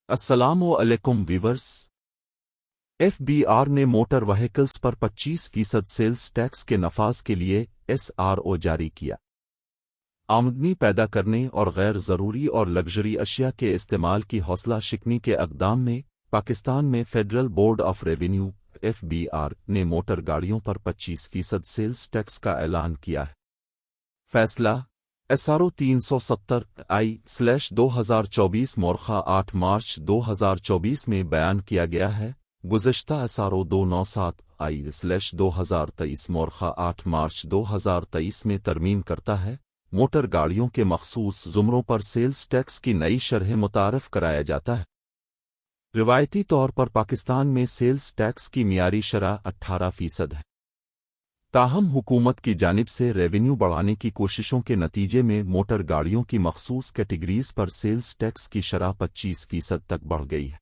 السلام علیکم viewers. F B R نے موٹر وہیکلز پر 25% سیلز ٹیکس کے نفاذ کے لیے ایس آر او جاری کیا۔ آمدنی پیدا کرنے اور غیر ضروری اور لگژری اشیاء کے استعمال کی حوصلہ شکنی کے اقدام میں پاکستان میں federal board of revenue F B R نے موٹر گاڑیوں پر 25% سیلز ٹیکس کا اعلان کیا ہے۔ فیصلہ SRO 370I/2024 مورخہ 8 مارچ 2024 میں بیان کیا گیا ہے۔ گزشتہ SRO 297I/2023 مورخہ 8 مارچ 2023 میں ترمیم کرتا ہے۔ موٹر گاڑیوں کے مخصوص زمروں پر سیلز ٹیکس کی نئی شرح متعارف کرایا جاتا ہے۔ روایتی طور پر پاکستان میں سیلز ٹیکس کی معیاری شرح 18% ہے۔ تاہم حکومت کی جانب سے ریونیو بڑھانے کی کوششوں کے نتیجے میں موٹر گاڑیوں کی مخصوص کیٹیگریز پر سیلز ٹیکس کی شرح 25% تک بڑھ گئی ہے۔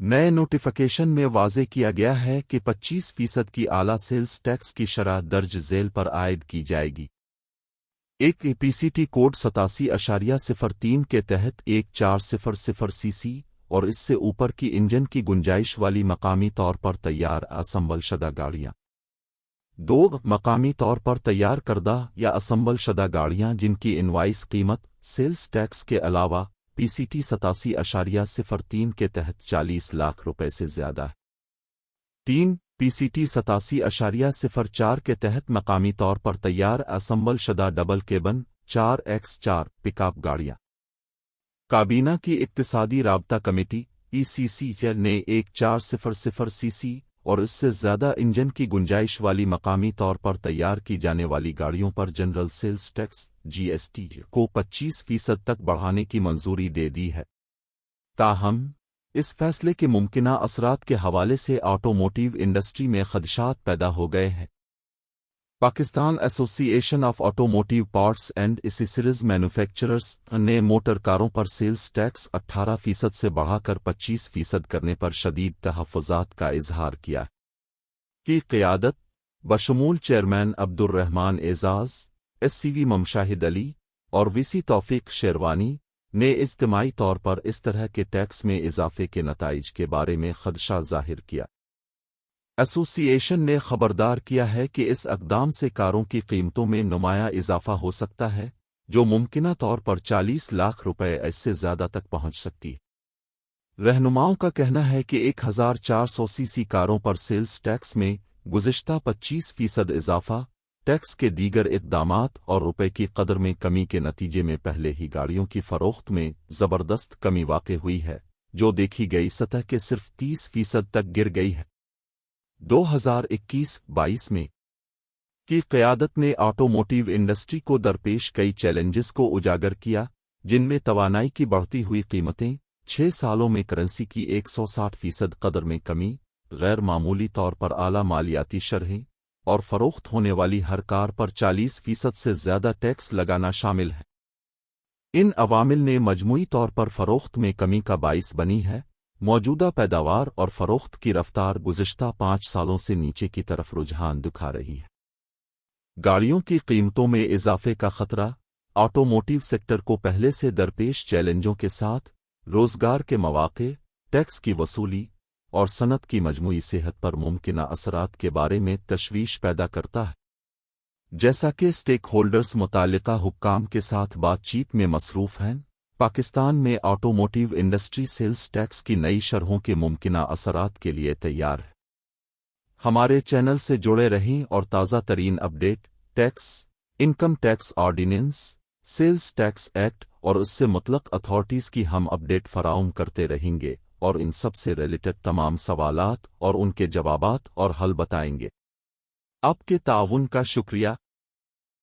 نئے نوٹیفیکیشن میں واضح کیا گیا ہے کہ 25% کی اعلیٰ سیلز ٹیکس کی شرح درج ذیل پر عائد کی جائے گی۔ ایک PCT کوڈ 87.03 کے تحت 1400 CC اور اس سے اوپر کی انجن کی گنجائش والی مقامی طور پر تیار اسمبل شدہ گاڑیاں۔ 2 مقامی طور پر تیار کردہ یا اسمبل شدہ گاڑیاں جن کی انوائس قیمت سیلز ٹیکس کے علاوہ PCT 87.03 کے تحت 40 لاکھ روپے سے زیادہ ہے۔ 3 PCT 87.04 کے تحت مقامی طور پر تیار اسمبل شدہ ڈبل کیبن 4x4 پک اپ گاڑیاں۔ کابینہ کی اقتصادی رابطہ کمیٹی ECC نے 1400 CC اور اس سے زیادہ انجن کی گنجائش والی مقامی طور پر تیار کی جانے والی گاڑیوں پر جنرل سیلز ٹیکس GST کو 25% تک بڑھانے کی منظوری دے دی ہے۔ تاہم اس فیصلے کے ممکنہ اثرات کے حوالے سے آٹوموٹیو انڈسٹری میں خدشات پیدا ہو گئے ہیں۔ پاکستان ایسوسی ایشن of automotive parts and accessories manufacturers نے موٹر کاروں پر سیلز ٹیکس 18% سے بڑھا کر 25% کرنے پر شدید تحفظات کا اظہار کیا کی قیادت بشمول چیئرمین عبدالرحمان اعزاز، SCV ممشاہد علی اور VC توفیق شیروانی نے اجتماعی طور پر اس طرح کے ٹیکس میں اضافے کے نتائج کے بارے میں خدشہ ظاہر کیا۔ ایسوسی ایشن نے خبردار کیا ہے کہ اس اقدام سے کاروں کی قیمتوں میں نمایاں اضافہ ہو سکتا ہے جو ممکنہ طور پر 40 لاکھ روپے سے زیادہ تک پہنچ سکتی ہے۔ رہنماؤں کا کہنا ہے کہ 1400 CC کاروں پر سیلز ٹیکس میں گزشتہ 25% اضافہ ٹیکس کے دیگر اقدامات اور روپے کی قدر میں کمی کے نتیجے میں پہلے ہی گاڑیوں کی فروخت میں زبردست کمی واقع ہوئی ہے جو دیکھی گئی سطح کے صرف 30% تک گر گئی ہے۔ 2021-22 میں کی قیادت نے آٹوموٹیو انڈسٹری کو درپیش کئی چیلنجز کو اجاگر کیا جن میں توانائی کی بڑھتی ہوئی قیمتیں، 6 سالوں میں کرنسی کی 160% قدر میں کمی، غیر معمولی طور پر اعلیٰ مالیاتی شرحیں اور فروخت ہونے والی ہر کار پر 40% سے زیادہ ٹیکس لگانا شامل ہے۔ ان عوامل نے مجموعی طور پر فروخت میں کمی کا باعث بنی ہے۔ موجودہ پیداوار اور فروخت کی رفتار گزشتہ 5 سالوں سے نیچے کی طرف رجحان دکھا رہی ہے۔ گاڑیوں کی قیمتوں میں اضافے کا خطرہ آٹوموٹیو سیکٹر کو پہلے سے درپیش چیلنجوں کے ساتھ روزگار کے مواقع، ٹیکس کی وصولی اور صنعت کی مجموعی صحت پر ممکنہ اثرات کے بارے میں تشویش پیدا کرتا ہے۔ جیسا کہ اسٹیک ہولڈرز متعلقہ حکام کے ساتھ بات چیت میں مصروف ہیں، پاکستان میں آٹوموٹیو انڈسٹری سیلز ٹیکس کی نئی شرحوں کے ممکنہ اثرات کے لیے تیار ہے۔ ہمارے چینل سے جڑے رہیں اور تازہ ترین update, tax, income tax ordinance, sales tax act اور اس سے متعلق اتھارٹیز کی ہم اپڈیٹ فراہم کرتے رہیں گے اور ان سب سے ریلیٹڈ تمام سوالات اور ان کے جوابات اور حل بتائیں گے۔ آپ کے تعاون کا شکریہ۔